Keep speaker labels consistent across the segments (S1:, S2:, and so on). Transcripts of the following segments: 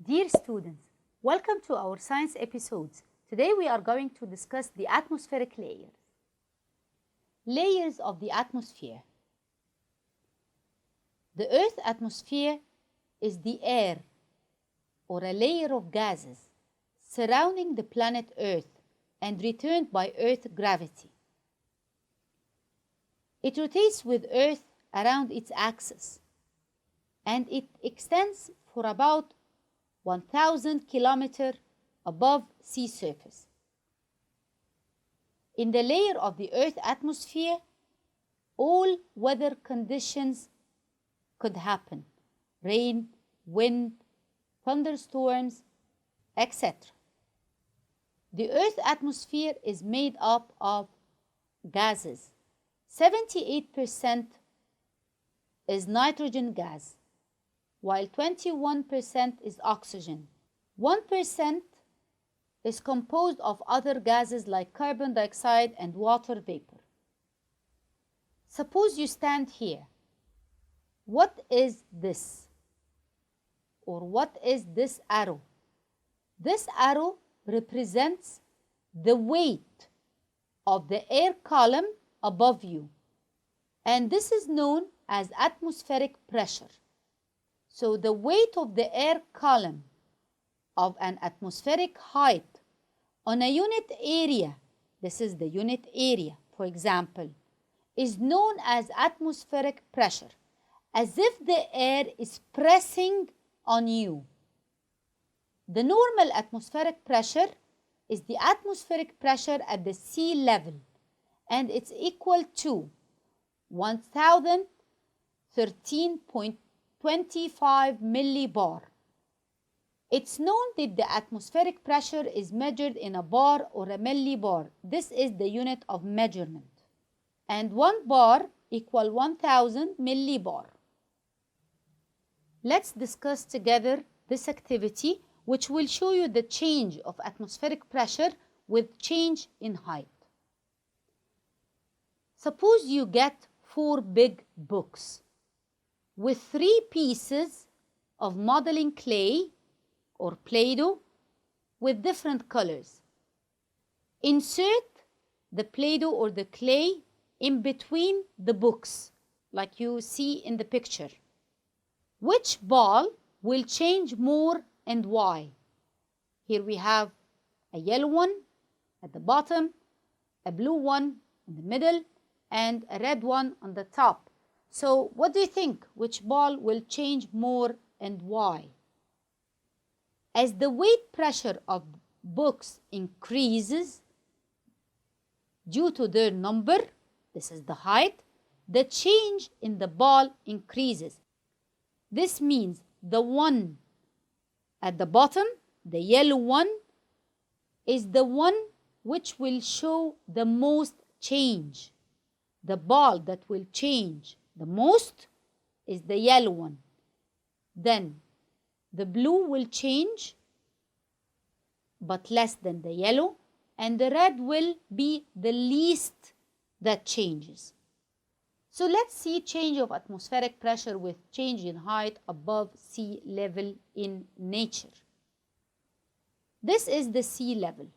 S1: Dear students, welcome to our science episodes. Today we are going to discuss the atmospheric layers. Layers of the atmosphere. The Earth's atmosphere is the air or a layer of gases surrounding the planet Earth and returned by Earth's gravity. It rotates with Earth around its axis and it extends for about 1,000 kilometers above sea surface. In the layer of the Earth's atmosphere, all weather conditions could happen: rain, wind, thunderstorms, etc. The Earth's atmosphere is made up of gases. 78% is nitrogen gas, while 21% is oxygen. 1% is composed of other gases like carbon dioxide and water vapor. Suppose you stand here. What is this? Or what is this arrow? This arrow represents the weight of the air column above you, and this is known as atmospheric pressure. So the weight of the air column of an atmospheric height on a unit area, this is the unit area, for example, is known as atmospheric pressure, as if the air is pressing on you. The normal atmospheric pressure is the atmospheric pressure at the sea level, and it's equal to 1,013.25 millibar. It's known that the atmospheric pressure is measured in a bar or a millibar. This is the unit of measurement. And 1 bar equal 1,000 millibar. Let's discuss together this activity, which will show you the change of atmospheric pressure with change in height. Suppose you get 4 big books with 3 pieces of modeling clay or Play-Doh with different colors. Insert the Play-Doh or the clay in between the books, like you see in the picture. Which ball will change more and why? Here we have a yellow one at the bottom, a blue one in the middle, and a red one on the top. So what do you think? Which ball will change more and why? As the weight pressure of books increases due to their number, this is the height, the change in the ball increases. This means the one at the bottom, the yellow one, is the one which will show the most change. The ball that will change the most is the yellow one. Then the blue will change, but less than the yellow, and the red will be the least that changes. So let's see change of atmospheric pressure with change in height above sea level in nature. This is the sea level.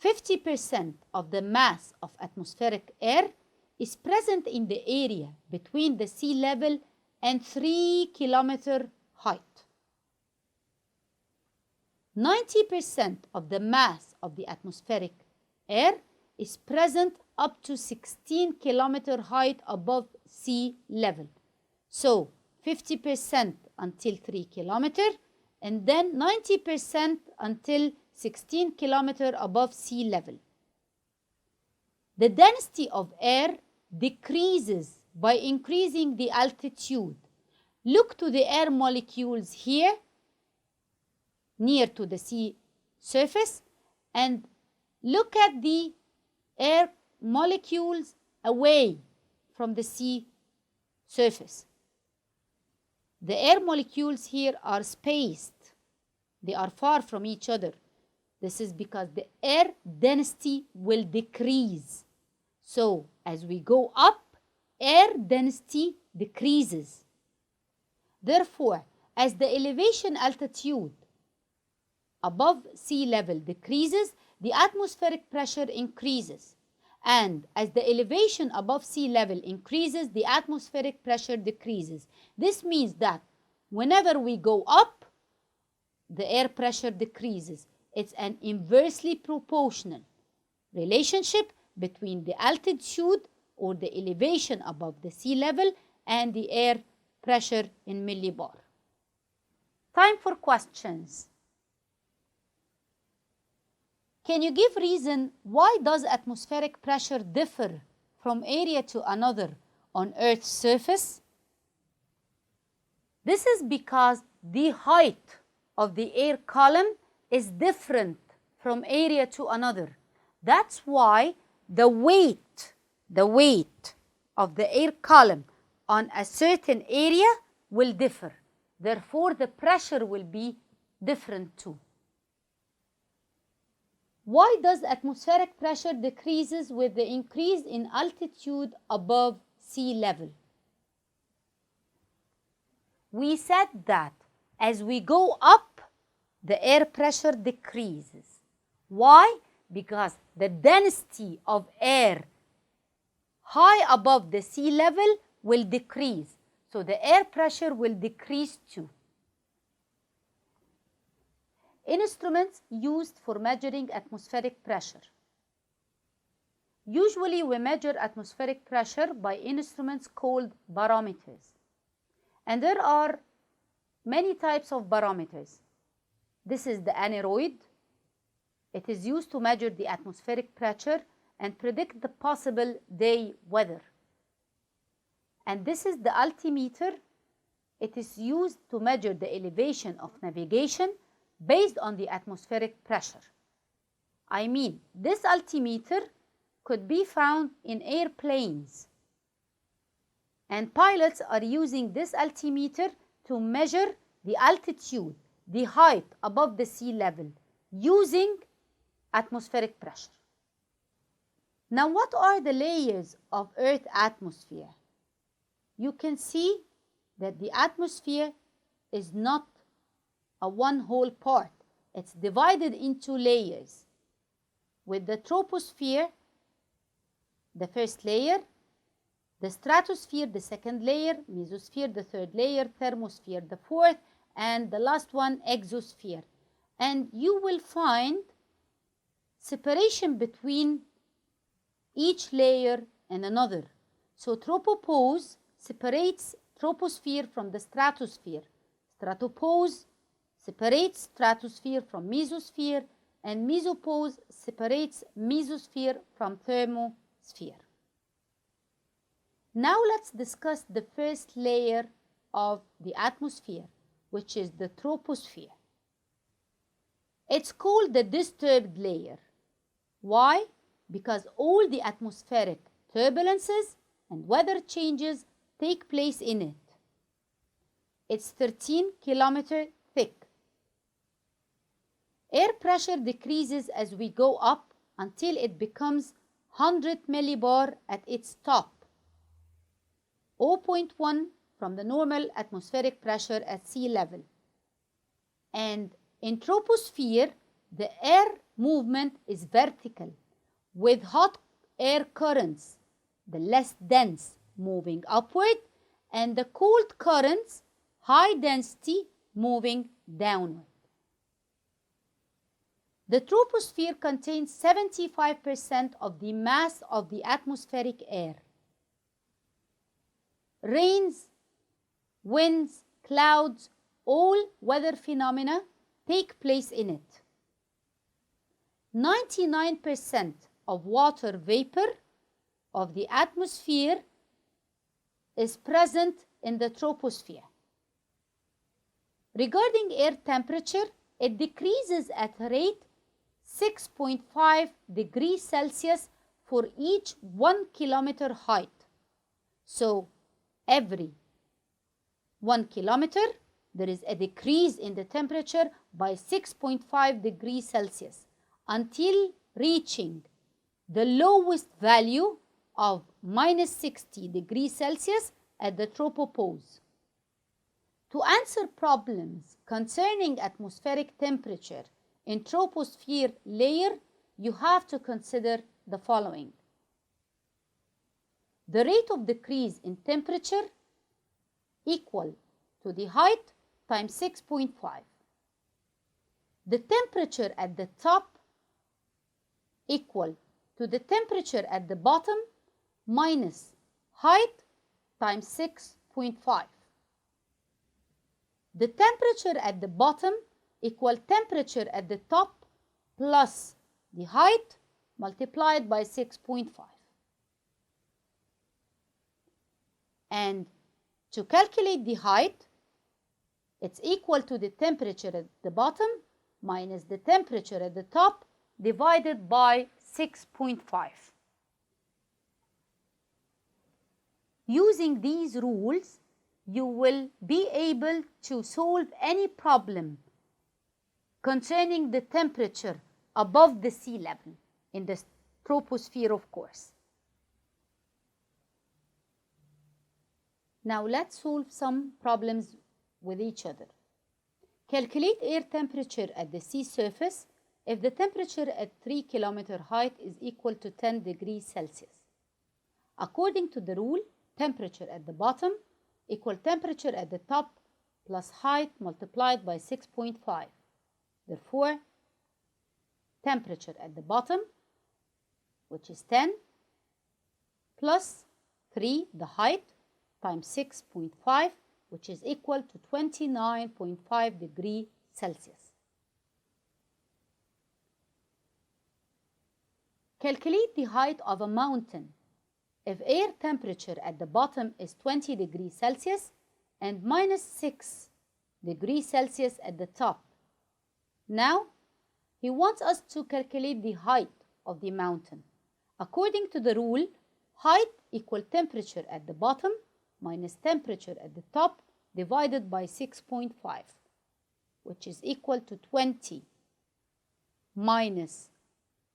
S1: 50% of the mass of atmospheric air is present in the area between the sea level and 3 kilometer height. 90% of the mass of the atmospheric air is present up to 16 kilometer height above sea level. So 50% until 3 kilometer, and then 90% until 16 kilometer above sea level. The density of air decreases by increasing the altitude. Look to the air molecules here, near to the sea surface, and look at the air molecules away from the sea surface. The air molecules here are spaced. They are far from each other. This is because the air density will decrease. So as we go up, air density decreases. Therefore, as the elevation altitude above sea level decreases, the atmospheric pressure increases. And as the elevation above sea level increases, the atmospheric pressure decreases. This means that whenever we go up, the air pressure decreases. It's an inversely proportional relationship between the altitude or the elevation above the sea level and the air pressure in millibar. Time for questions. Can you give reason why does atmospheric pressure differ from area to another on Earth's surface? This is because the height of the air column is different from area to another. That's why the weight of the air column on a certain area will differ. Therefore, the pressure will be different too. Why does atmospheric pressure decreases with the increase in altitude above sea level? We said that as we go up, the air pressure decreases. Why? Because the density of air high above the sea level will decrease. So the air pressure will decrease too. Instruments used for measuring atmospheric pressure. Usually we measure atmospheric pressure by instruments called barometers. And there are many types of barometers. This is the aneroid. It is used to measure the atmospheric pressure and predict the possible day weather. And this is the altimeter. It is used to measure the elevation of navigation based on the atmospheric pressure. I mean, this altimeter could be found in airplanes. And pilots are using this altimeter to measure the altitude, the height above the sea level, using atmospheric pressure. Now, what are the layers of Earth's atmosphere? You can see that the atmosphere is not a one whole part. It's divided into layers, with the troposphere, the first layer, the stratosphere, the second layer, mesosphere, the third layer, thermosphere, the fourth, and the last one, exosphere. And you will find separation between each layer and another. So tropopause separates troposphere from the stratosphere. Stratopause separates stratosphere from mesosphere, and mesopause separates mesosphere from thermosphere. Now let's discuss the first layer of the atmosphere, which is the troposphere. It's called the disturbed layer. Why? Because all the atmospheric turbulences and weather changes take place in it. It's 13 kilometers thick. Air pressure decreases as we go up until it becomes 100 millibar at its top, 0.1 from the normal atmospheric pressure at sea level. And in troposphere, the air movement is vertical, with hot air currents, the less dense, moving upward, and the cold currents, high density, moving downward. The troposphere contains 75% of the mass of the atmospheric air. Rains, winds, clouds, all weather phenomena take place in it. 99% of water vapor of the atmosphere is present in the troposphere. Regarding air temperature, it decreases at a rate 6.5 degrees Celsius for each 1 kilometer height. So, every 1 kilometer, there is a decrease in the temperature by 6.5 degrees Celsius until reaching the lowest value of minus 60 degrees Celsius at the tropopause. To answer problems concerning atmospheric temperature in troposphere layer, you have to consider the following. The rate of decrease in temperature equal to the height times 6.5. The temperature at the top equal to the temperature at the bottom minus height times 6.5. The temperature at the bottom equal temperature at the top plus the height multiplied by 6.5. And to calculate the height, it's equal to the temperature at the bottom minus the temperature at the top divided by 6.5. Using these rules, you will be able to solve any problem concerning the temperature above the sea level in the troposphere, of course. Now let's solve some problems with each other. Calculate air temperature at the sea surface if the temperature at 3 kilometer height is equal to 10 degrees Celsius. According to the rule, temperature at the bottom equal temperature at the top plus height multiplied by 6.5. Therefore, temperature at the bottom, which is 10, plus 3, the height, times 6.5, which is equal to 29.5 degrees Celsius. Calculate the height of a mountain if air temperature at the bottom is 20 degrees Celsius and minus 6 degrees Celsius at the top. Now, he wants us to calculate the height of the mountain. According to the rule, height equal temperature at the bottom minus temperature at the top divided by 6.5, which is equal to 20 minus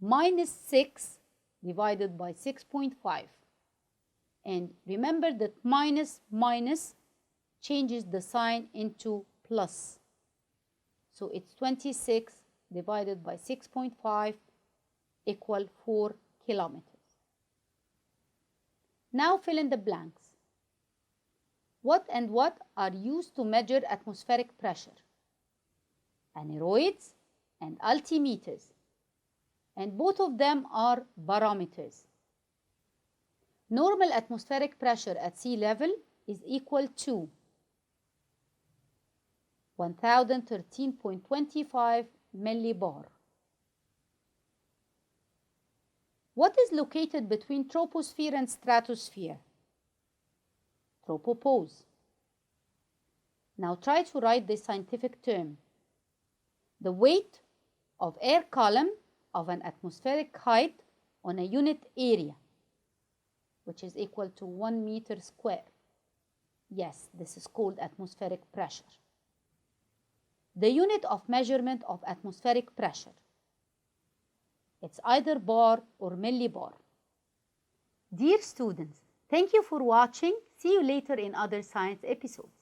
S1: 6 divided by 6.5. And remember that minus changes the sign into plus. So it's 26 divided by 6.5 equal 4 kilometers. Now fill in the blanks. What and what are used to measure atmospheric pressure? Aneroids and altimeters. And both of them are barometers. Normal atmospheric pressure at sea level is equal to 1013.25 millibar. What is located between troposphere and stratosphere? Tropopause. Now try to write this scientific term. The weight of air column of an atmospheric height on a unit area, which is equal to 1 meter square. Yes, this is called atmospheric pressure. The unit of measurement of atmospheric pressure. It's either bar or millibar. Dear students, thank you for watching. See you later in other science episodes.